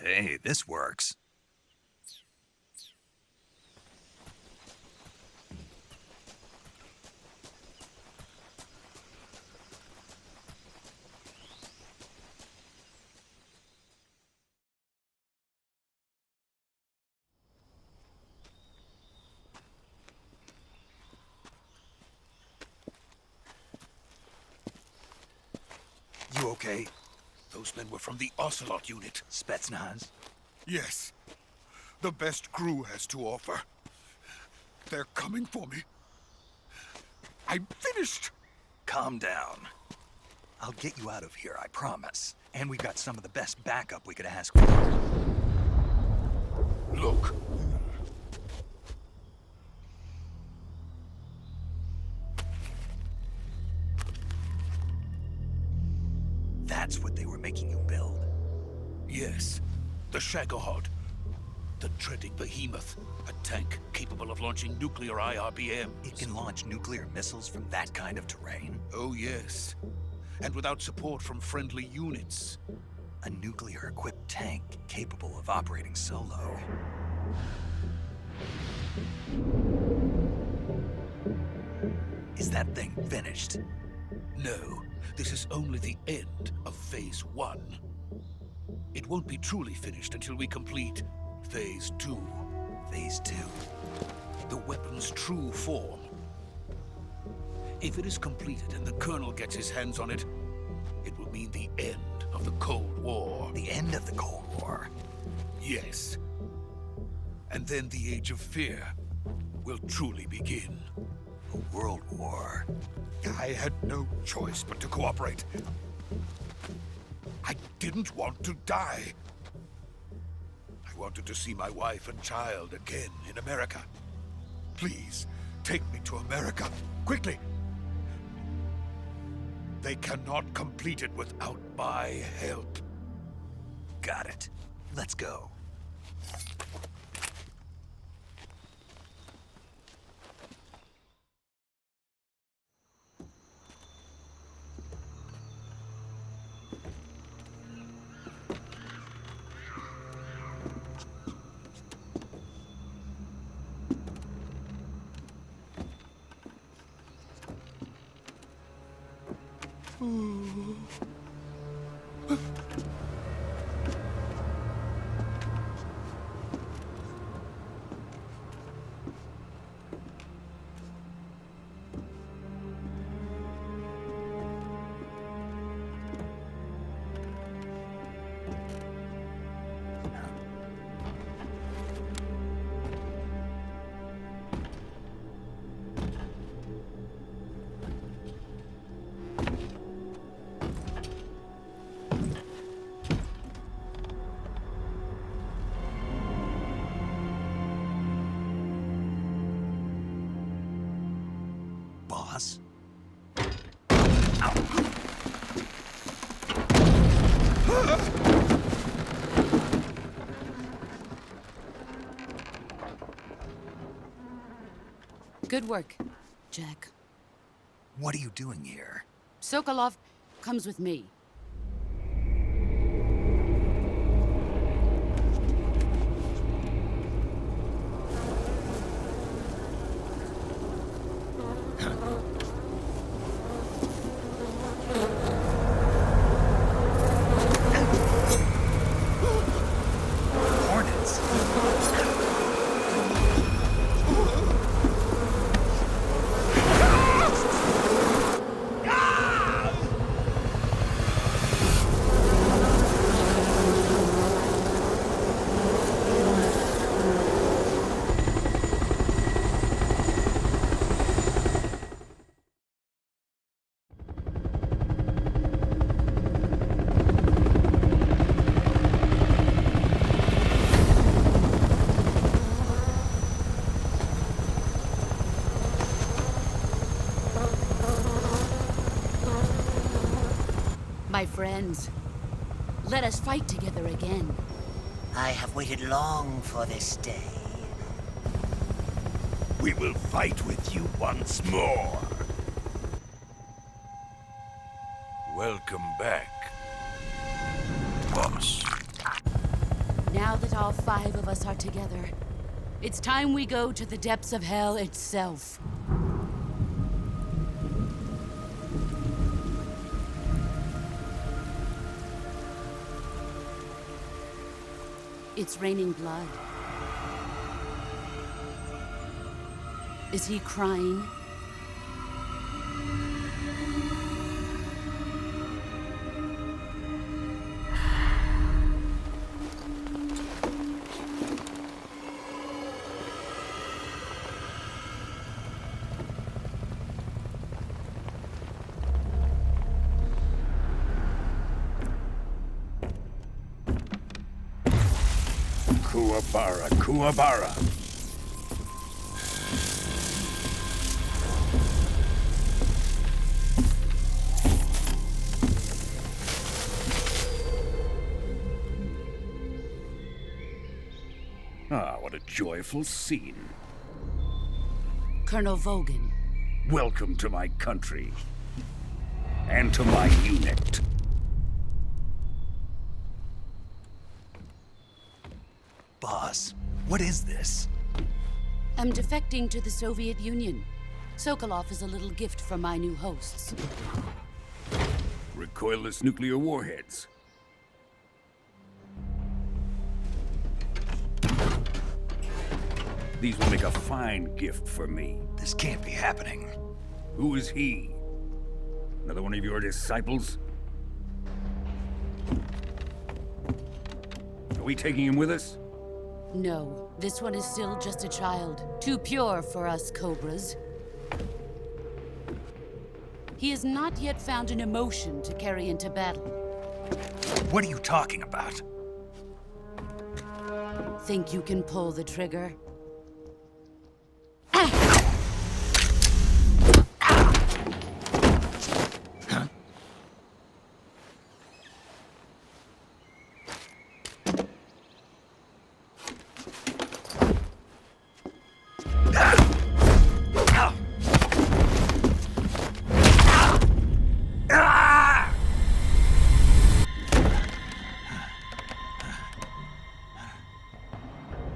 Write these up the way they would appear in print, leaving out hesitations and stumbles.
Hey, this works. You okay? Those men were from the Ocelot unit. Spetsnaz? Yes. The best crew has to offer. They're coming for me. I'm finished! Calm down. I'll get you out of here, I promise. And we've got some of the best backup we could ask for. Look. That's what they were making you build. Yes. The Shagohod. The dreaded behemoth. A tank capable of launching nuclear IRBMs. It can launch nuclear missiles from that kind of terrain? Oh, yes. And without support from friendly units. A nuclear-equipped tank capable of operating solo. Is that thing finished? No, this is only the end of Phase 1. It won't be truly finished until we complete Phase 2. Phase 2? The weapon's true form. If it is completed and the Colonel gets his hands on it, it will mean the end of the Cold War. The end of the Cold War? Yes. And then the Age of Fear will truly begin. A world war? I had no choice but to cooperate. I didn't want to die. I wanted to see my wife and child again in America. Please, take me to America, quickly. They cannot complete it without my help. Got it. Let's go. Boss? Good work, Jack. What are you doing here? Sokolov comes with me. Hornets? My friends, let us fight together again. I have waited long for this day. We will fight with you once more. Welcome back. boss. Now that all 5 of us are together, it's time we go to the depths of hell itself. It's raining blood. Is he crying? Kuwabara, Kuwabara. Ah, what a joyful scene. Colonel Vogan. Welcome to my country. And to my unit. Boss, what is this? I'm defecting to the Soviet Union. Sokolov is a little gift from my new hosts. Recoilless nuclear warheads. These will make a fine gift for me. This can't be happening. Who is he? Another one of your disciples? Are we taking him with us? No, this one is still just a child. Too pure for us Cobras. He has not yet found an emotion to carry into battle. What are you talking about? Think you can pull the trigger?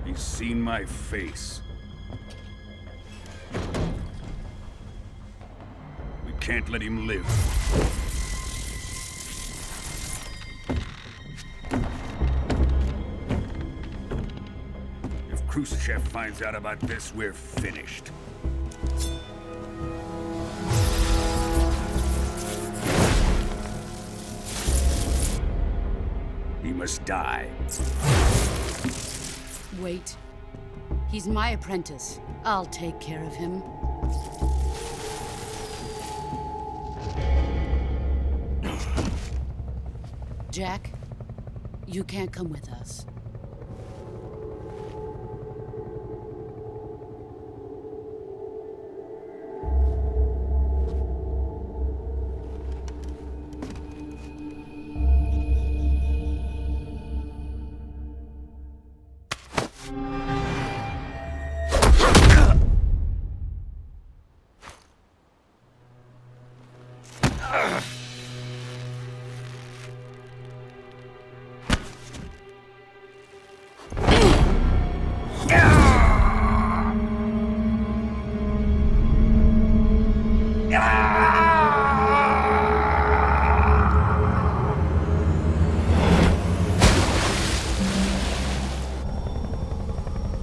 He's seen my face. We can't let him live. If Khrushchev finds out about this, we're finished. He must die. Wait. He's my apprentice. I'll take care of him. Jack, you can't come with us.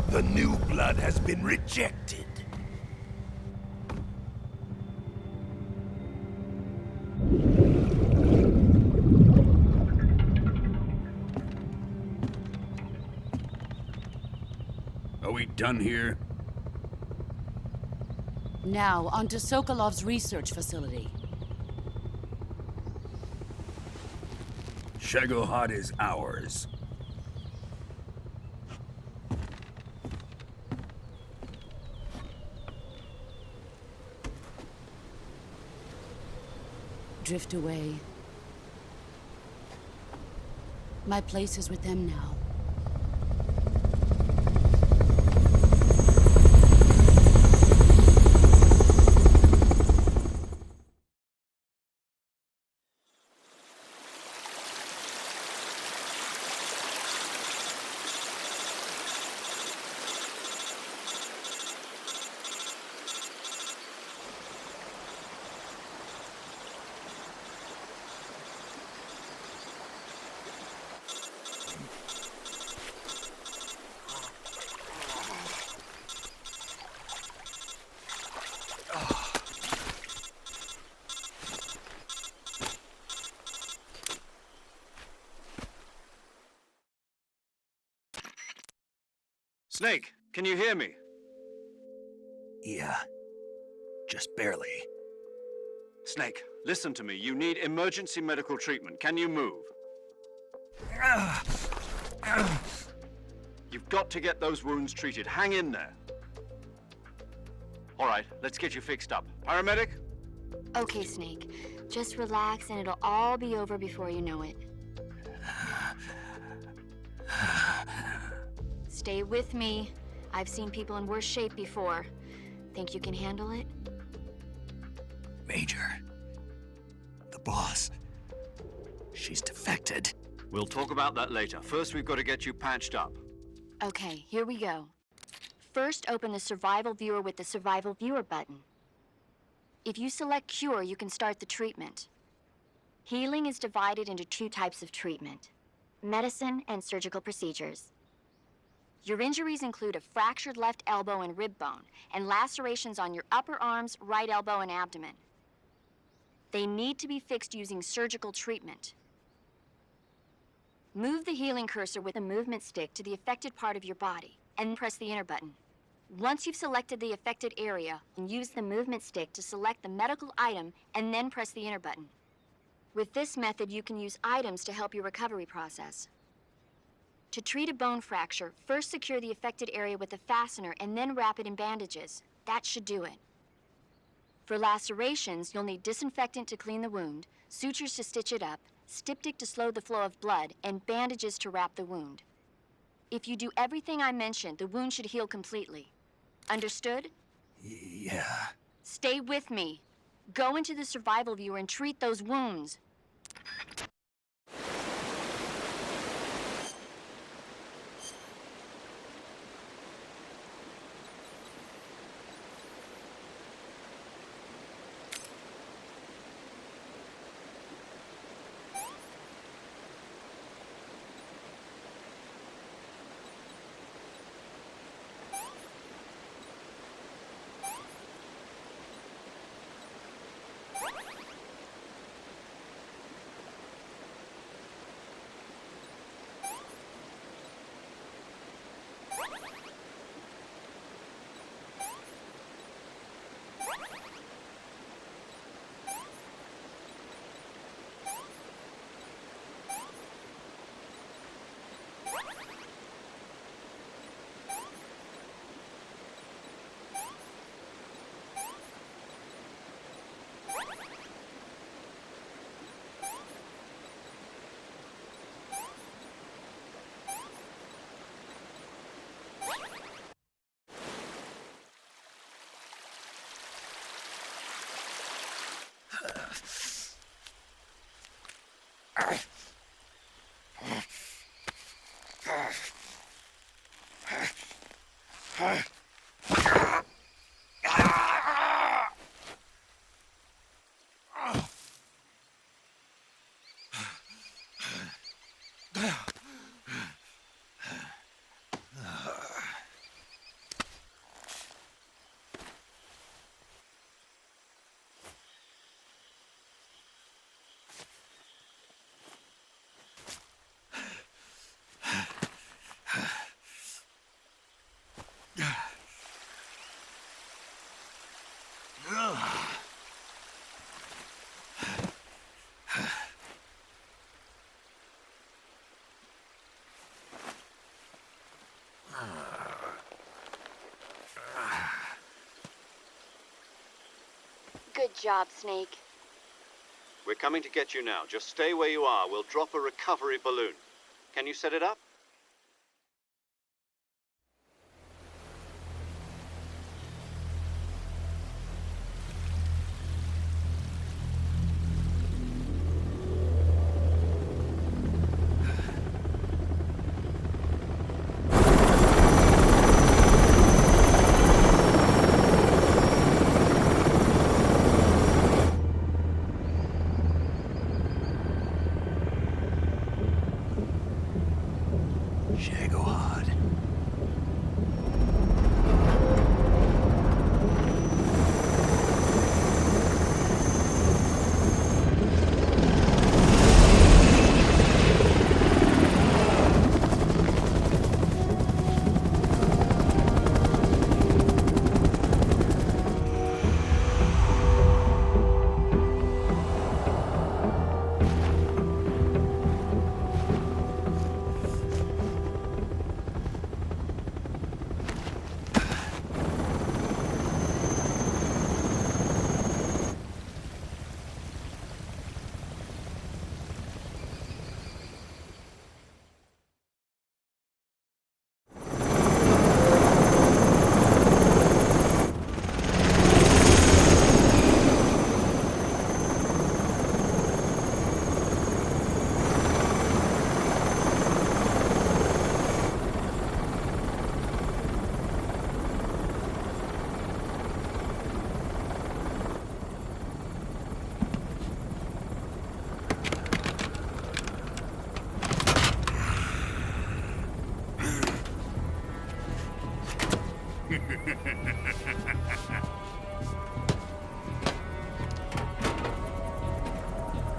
The new blood has been rejected. Are we done here? Now, onto Sokolov's research facility. Shagohod is ours. Drift away. My place is with them now. Snake, can you hear me? Yeah, just barely. Snake, listen to me. You need emergency medical treatment. Can you move? You've got to get those wounds treated. Hang in there. All right, let's get you fixed up. Paramedic? Okay, Snake. Just relax and it'll all be over before you know it. Stay with me. I've seen people in worse shape before. Think you can handle it? Major, the boss, she's defected. We'll talk about that later. First, we've got to get you patched up. Okay, here we go. First, open the Survival Viewer with the Survival Viewer button. If you select Cure, you can start the treatment. Healing is divided into two types of treatment: medicine and surgical procedures. Your injuries include a fractured left elbow and rib bone, and lacerations on your upper arms, right elbow, and abdomen. They need to be fixed using surgical treatment. Move the healing cursor with a movement stick to the affected part of your body, and press the enter button. Once you've selected the affected area, use the movement stick to select the medical item, and then press the enter button. With this method, you can use items to help your recovery process. To treat a bone fracture, first secure the affected area with a fastener and then wrap it in bandages. That should do it. For lacerations, you'll need disinfectant to clean the wound, sutures to stitch it up, styptic to slow the flow of blood, and bandages to wrap the wound. If you do everything I mentioned, the wound should heal completely. Understood? Yeah. Stay with me. Go into the Survival Viewer and treat those wounds. Good job, Snake. We're coming to get you now. Just stay where you are. We'll drop a recovery balloon. Can you set it up?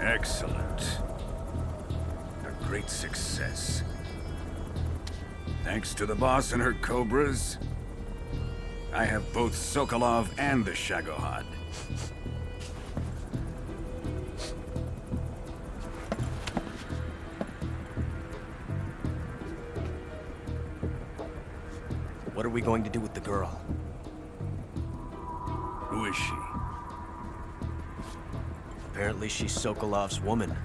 Excellent. A great success. Thanks to the boss and her cobras, I have both Sokolov and the Shagohod. What are we going to do with the girl? Who is she? Apparently she's Sokolov's woman.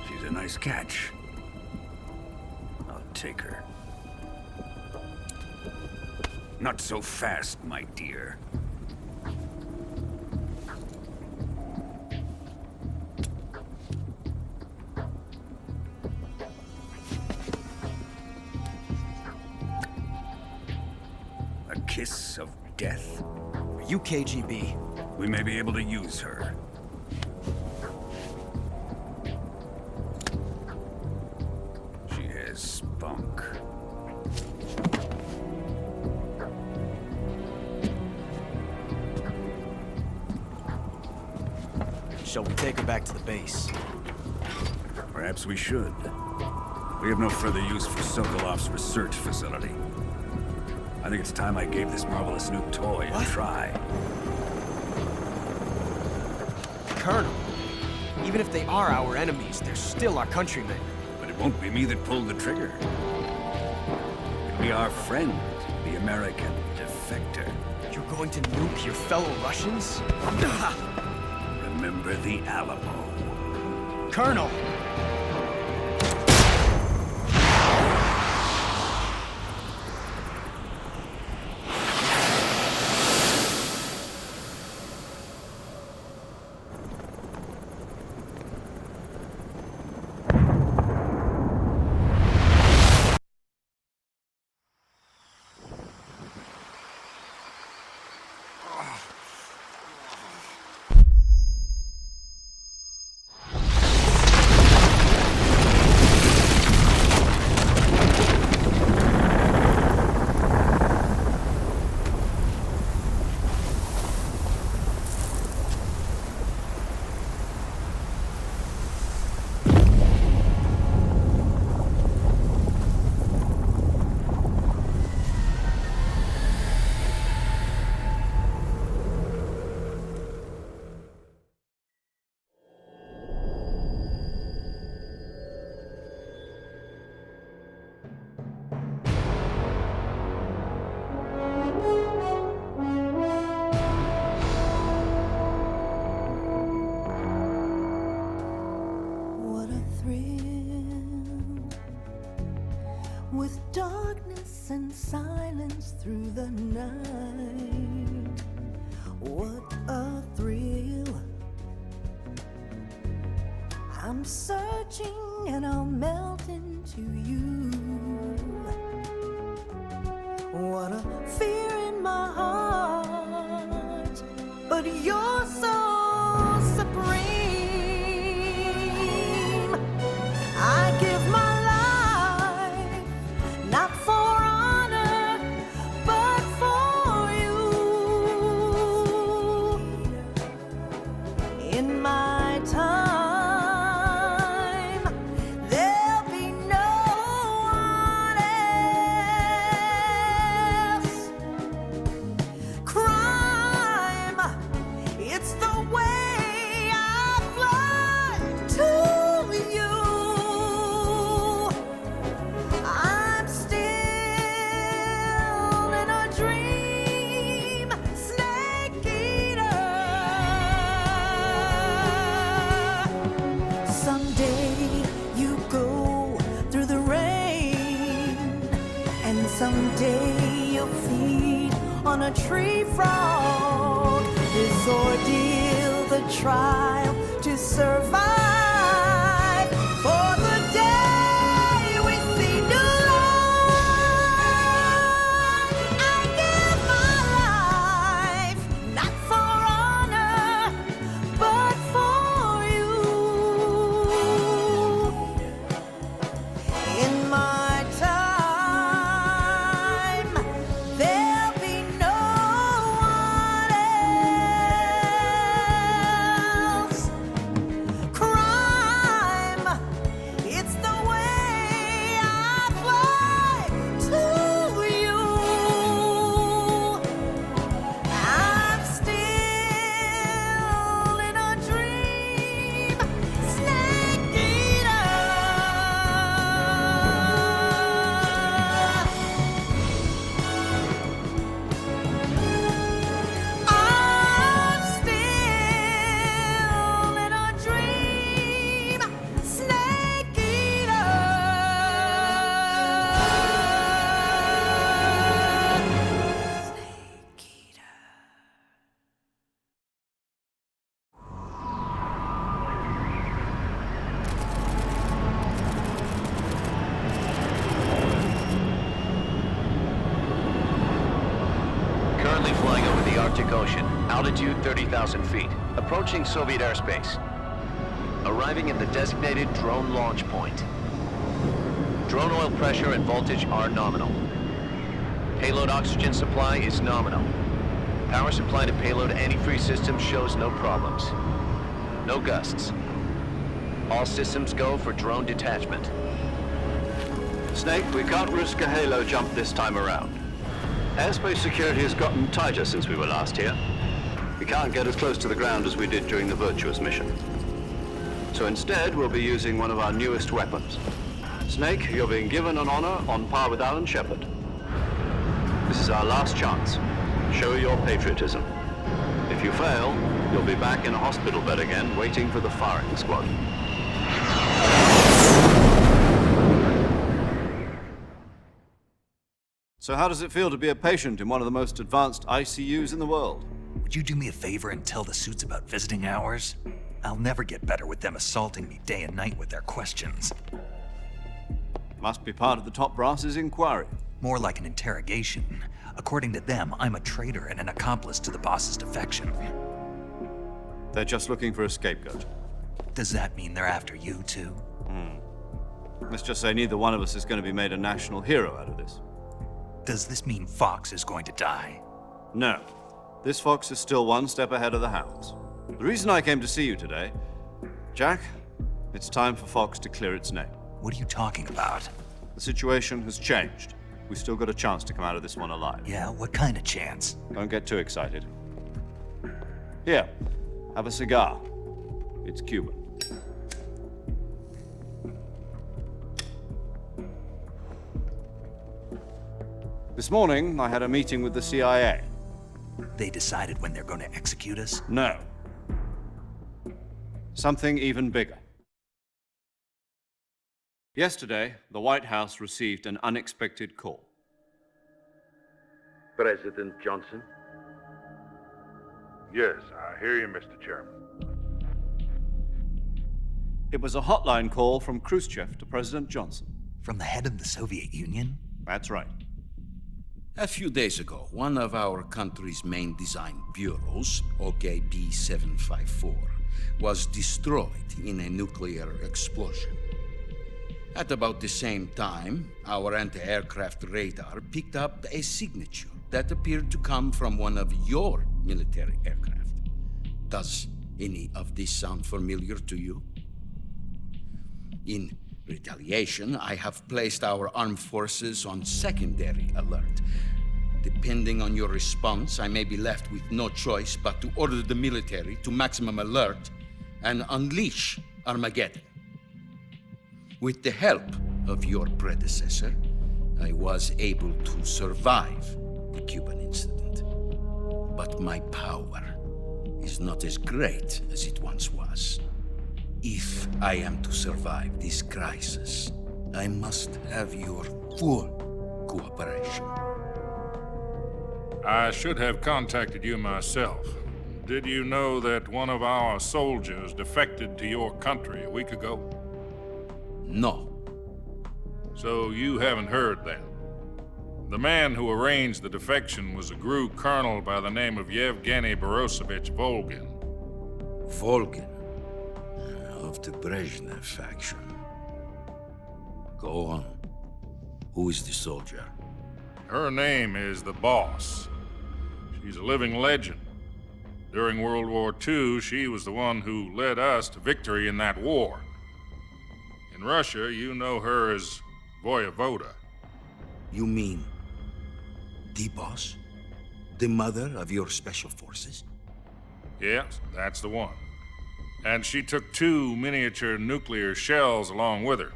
She's a nice catch. I'll take her. Not so fast, my dear. A kiss of death? Are you KGB? We may be able to use her. She has spunk. Shall we take her back to the base? Perhaps we should. We have no further use for Sokolov's research facility. I think it's time I gave this marvelous new toy a try. Colonel, even if they are our enemies, they're still our countrymen. But it won't be me that pulled the trigger. It'll be our friend, the American defector. You're going to nuke your fellow Russians? Remember the Alamo. Colonel! With darkness and silence through the night, what a thrill. I'm searching and I'll melt into you. What a fear in my heart, but you're so supreme. I give my not for honor, but for you. In my time, there'll be no one else. Crime, it's the way I fly to you. Someday you'll feed on a tree frog. This ordeal, the trial to survive. For the day we see new life, I give my life, not for honor, but for you. Arctic Ocean, altitude 30,000 feet, approaching Soviet airspace. Arriving at the designated drone launch point. Drone oil pressure and voltage are nominal. Payload oxygen supply is nominal. Power supply to payload antifreeze system shows no problems. No gusts. All systems go for drone detachment. Snake, we can't risk a halo jump this time around. Airspace security has gotten tighter since we were last here. We can't get as close to the ground as we did during the Virtuous mission. So instead, we'll be using one of our newest weapons. Snake, you're being given an honor on par with Alan Shepard. This is our last chance. Show your patriotism. If you fail, you'll be back in a hospital bed again, waiting for the firing squad. So how does it feel to be a patient in one of the most advanced ICUs in the world? Would you do me a favor and tell the suits about visiting hours? I'll never get better with them assaulting me day and night with their questions. Must be part of the top brass's inquiry. More like an interrogation. According to them, I'm a traitor and an accomplice to the boss's defection. They're just looking for a scapegoat. Does that mean they're after you, too? Let's just say neither one of us is going to be made a national hero out of this. Does this mean Fox is going to die? No. This Fox is still one step ahead of the Hounds. The reason I came to see you today, Jack, it's time for Fox to clear its name. What are you talking about? The situation has changed. We've still got a chance to come out of this one alive. Yeah, what kind of chance? Don't get too excited. Here, have a cigar. It's Cuban. This morning, I had a meeting with the CIA. They decided when they're going to execute us? No. Something even bigger. Yesterday, the White House received an unexpected call. President Johnson? Yes, I hear you, Mr. Chairman. It was a hotline call from Khrushchev to President Johnson. From the head of the Soviet Union? That's right. A few days ago, one of our country's main design bureaus, OK p04, was destroyed in a nuclear explosion. At about the same time, our anti-aircraft radar picked up a signature that appeared to come from one of your military aircraft. Does any of this sound familiar to you? In retaliation, I have placed our armed forces on secondary alert. Depending on your response, I may be left with no choice but to order the military to maximum alert and unleash Armageddon. With the help of your predecessor, I was able to survive the Cuban incident. But my power is not as great as it once was. If I am to survive this crisis, I must have your full cooperation. I should have contacted you myself. Did you know that one of our soldiers defected to your country a week ago? No. So you haven't heard then. The man who arranged the defection was a GRU colonel by the name of Yevgeny Borosovich Volgin. Volgin? Of the Brezhnev faction. Go on. Who is the soldier? Her name is the Boss. She's a living legend. During World War II, she was the one who led us to victory in that war. In Russia, you know her as Voyevoda. You mean the Boss? The mother of your special forces? Yes, that's the one. And she took 2 miniature nuclear shells along with her.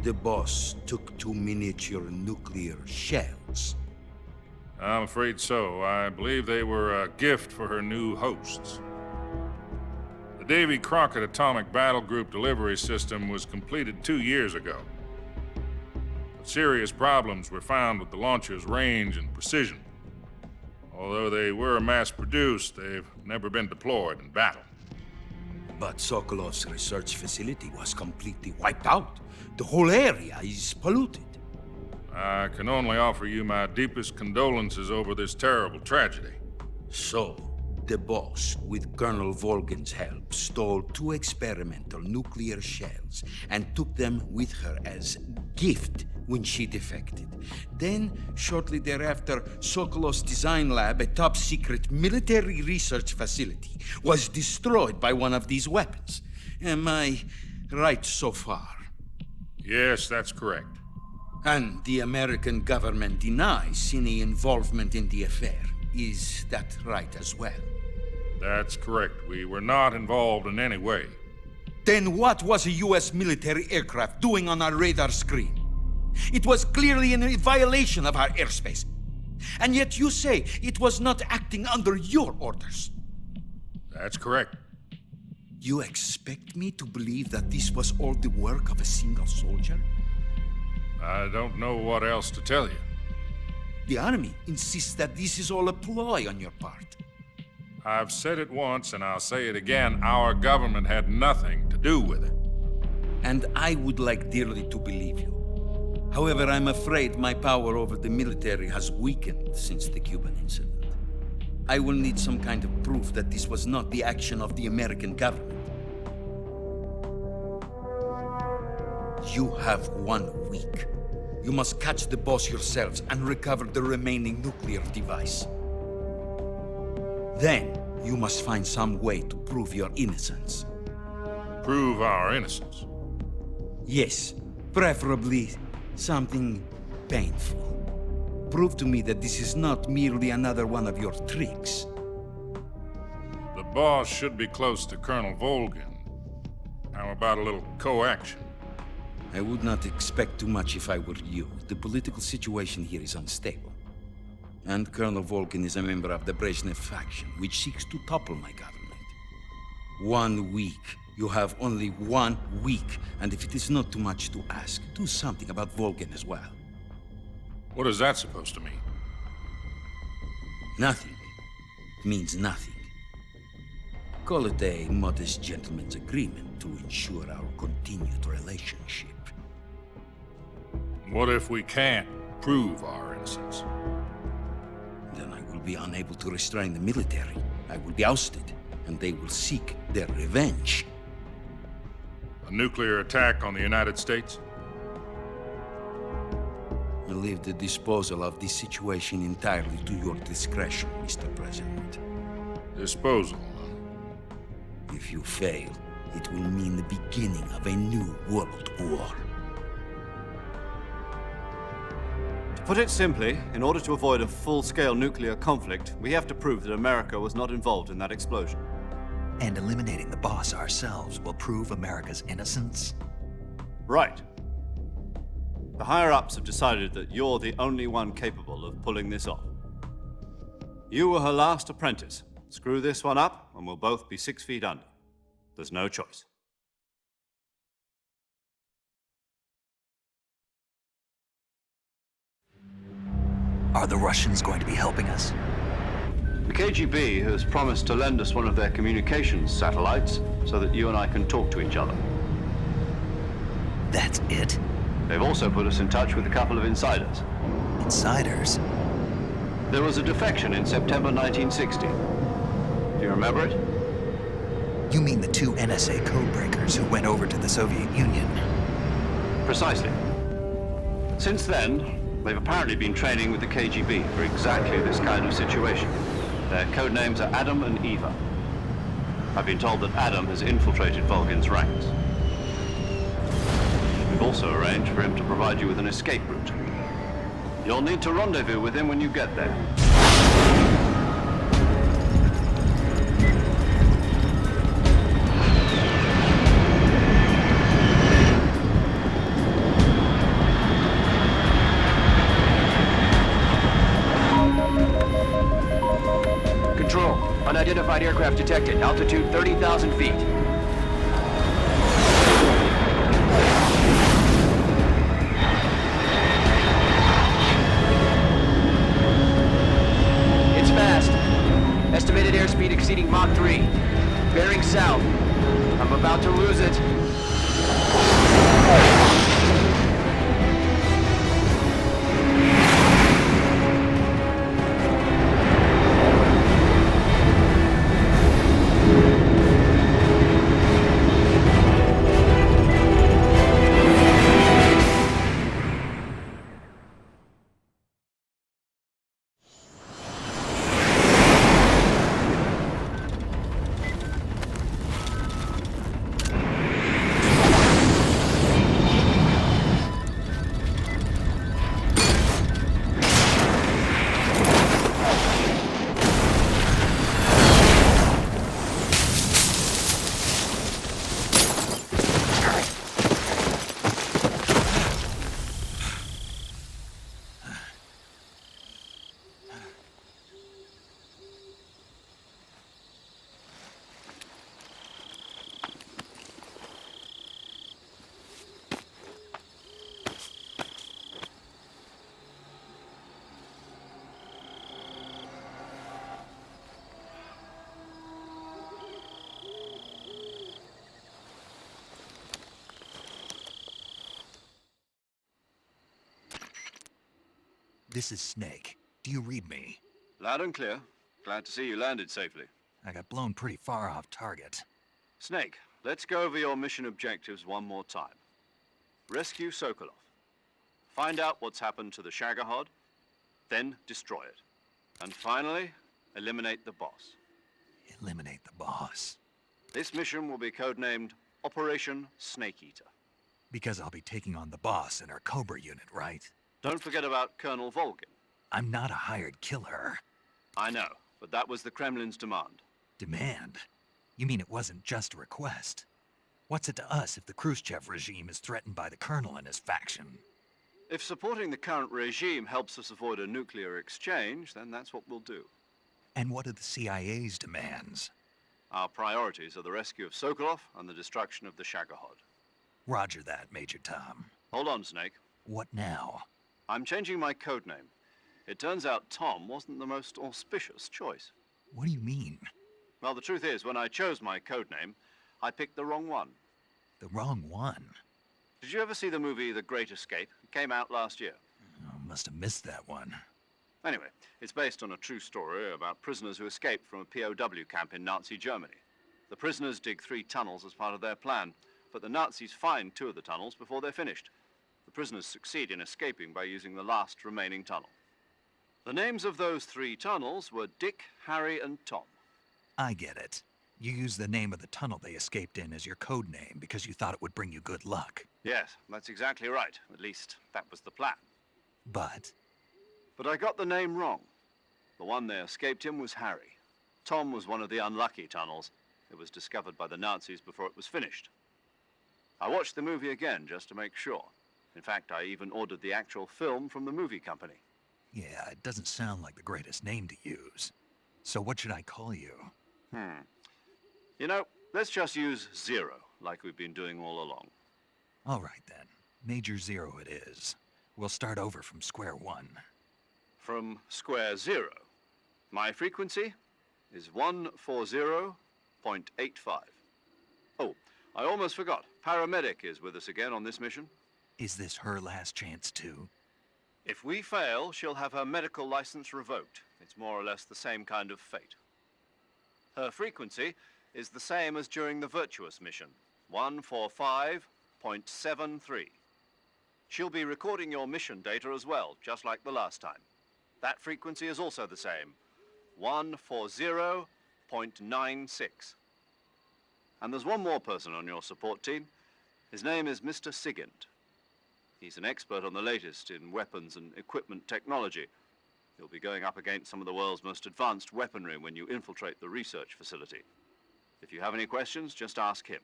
The Boss took 2 miniature nuclear shells? I'm afraid so. I believe they were a gift for her new hosts. The Davy Crockett Atomic Battle Group delivery system was completed 2 years ago. But serious problems were found with the launcher's range and precision. Although they were mass-produced, they've never been deployed in battle. But Sokolov's research facility was completely wiped out. The whole area is polluted. I can only offer you my deepest condolences over this terrible tragedy. So, the boss, with Colonel Volgin's help, stole 2 experimental nuclear shells and took them with her as gift when she defected. Then, shortly thereafter, Sokolov's design lab, a top-secret military research facility, was destroyed by one of these weapons. Am I right so far? Yes, that's correct. And the American government denies any involvement in the affair. Is that right as well? That's correct. We were not involved in any way. Then what was a U.S. military aircraft doing on our radar screen? It was clearly in violation of our airspace. And yet you say it was not acting under your orders. That's correct. You expect me to believe that this was all the work of a single soldier? I don't know what else to tell you. The Army insists that this is all a ploy on your part. I've said it once, and I'll say it again. Our government had nothing to do with it. And I would like dearly to believe you. However, I'm afraid my power over the military has weakened since the Cuban incident. I will need some kind of proof that this was not the action of the American government. You have 1 week. You must catch the boss yourselves and recover the remaining nuclear device. Then, you must find some way to prove your innocence. Prove our innocence? Yes, preferably something painful. Prove to me that this is not merely another one of your tricks. The boss should be close to Colonel Volgin. How about a little co-action? I would not expect too much if I were you. The political situation here is unstable. And Colonel Volgin is a member of the Brezhnev faction, which seeks to topple my government. 1 week. You have only 1 week. And if it is not too much to ask, do something about Volgin as well. What is that supposed to mean? Nothing. It means nothing. Call it a modest gentleman's agreement to ensure our continued relationship. What if we can't prove our innocence? Then I will be unable to restrain the military. I will be ousted, and they will seek their revenge. A nuclear attack on the United States? I leave the disposal of this situation entirely to your discretion, Mr. President. Disposal? If you fail, it will mean the beginning of a new world war. To put it simply, in order to avoid a full-scale nuclear conflict, we have to prove that America was not involved in that explosion. And eliminating the boss ourselves will prove America's innocence? Right. The higher-ups have decided that you're the only one capable of pulling this off. You were her last apprentice. Screw this one up, and we'll both be 6 feet under. There's no choice. Are the Russians going to be helping us? The KGB has promised to lend us one of their communications satellites so that you and I can talk to each other. That's it? They've also put us in touch with a couple of insiders. Insiders? There was a defection in September 1960. Do you remember it? You mean the 2 NSA codebreakers who went over to the Soviet Union? Precisely. Since then, they've apparently been training with the KGB for exactly this kind of situation. Their code names are Adam and Eva. I've been told that Adam has infiltrated Volgin's ranks. We've also arranged for him to provide you with an escape route. You'll need to rendezvous with him when you get there. Control, unidentified aircraft detected. Altitude 30,000 feet. It's fast. Estimated airspeed exceeding Mach 3. Bearing south. I'm about to lose it. This is Snake. Do you read me? Loud and clear. Glad to see you landed safely. I got blown pretty far off target. Snake, let's go over your mission objectives one more time. Rescue Sokolov. Find out what's happened to the Shagohod, then destroy it. And finally, eliminate the boss. Eliminate the boss. This mission will be codenamed Operation Snake Eater. Because I'll be taking on the boss in our Cobra unit, right? Don't forget about Colonel Volgin. I'm not a hired killer. I know, but that was the Kremlin's demand. Demand? You mean it wasn't just a request? What's it to us if the Khrushchev regime is threatened by the Colonel and his faction? If supporting the current regime helps us avoid a nuclear exchange, then that's what we'll do. And what are the CIA's demands? Our priorities are the rescue of Sokolov and the destruction of the Shagohod. Roger that, Major Tom. Hold on, Snake. What now? I'm changing my codename. It turns out Tom wasn't the most auspicious choice. What do you mean? Well, the truth is, when I chose my codename, I picked the wrong one. The wrong one? Did you ever see the movie The Great Escape? It came out last year. Oh, must have missed that one. Anyway, it's based on a true story about prisoners who escaped from a POW camp in Nazi Germany. The prisoners dig 3 tunnels as part of their plan, but the Nazis find 2 of the tunnels before they're finished. The prisoners succeed in escaping by using the last remaining tunnel. The names of those 3 tunnels were Dick, Harry, and Tom. I get it. You used the name of the tunnel they escaped in as your code name because you thought it would bring you good luck. Yes, that's exactly right. At least, that was the plan. But I got the name wrong. The one they escaped in was Harry. Tom was one of the unlucky tunnels. It was discovered by the Nazis before it was finished. I watched the movie again just to make sure. In fact, I even ordered the actual film from the movie company. yeah, it doesn't sound like the greatest name to use. So what should I call you? You know, let's just use Zero, like we've been doing all along. All right then. Major Zero it is. We'll start over from square one. From square 0. My frequency is 140.85. Oh, I almost forgot. Paramedic is with us again on this mission. Is this her last chance too? If we fail, she'll have her medical license revoked. It's more or less the same kind of fate. Her frequency is the same as during the Virtuous mission, 145.73. She'll be recording your mission data as well, just like the last time. That frequency is also the same, 140.96. And there's one more person on your support team. His name is Mr. Sigint. He's an expert on the latest in weapons and equipment technology. You'll be going up against some of the world's most advanced weaponry when you infiltrate the research facility. If you have any questions, just ask him.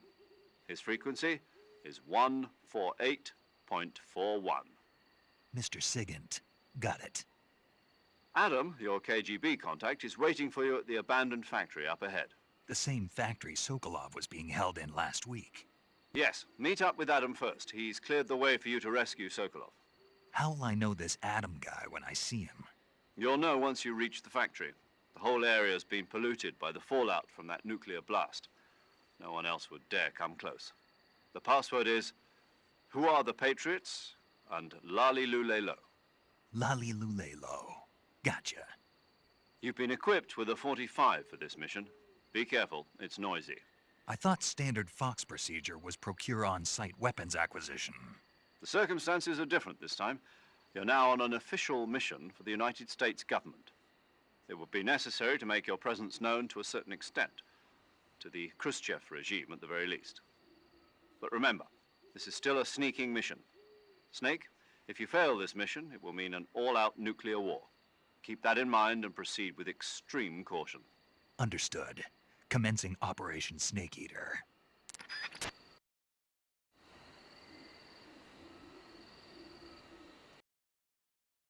His frequency is 148.41. Mr. Sigint. Got it. Adam, your KGB contact, is waiting for you at the abandoned factory up ahead. The same factory Sokolov was being held in last week. Yes, meet up with Adam first. He's cleared the way for you to rescue Sokolov. How'll I know this Adam guy when I see him? You'll know once you reach the factory. The whole area's been polluted by the fallout from that nuclear blast. No one else would dare come close. The password is, "Who are the Patriots?" and Lali Lulelo. Lali Lulelo. Gotcha. You've been equipped with a 45 for this mission. Be careful, it's noisy. I thought standard Fox procedure was procure on-site weapons acquisition. The circumstances are different this time. You're now on an official mission for the United States government. It would be necessary to make your presence known to a certain extent, to the Khrushchev regime at the very least. But remember, this is still a sneaking mission. Snake, if you fail this mission, it will mean an all-out nuclear war. Keep that in mind and proceed with extreme caution. Understood. Commencing Operation Snake Eater.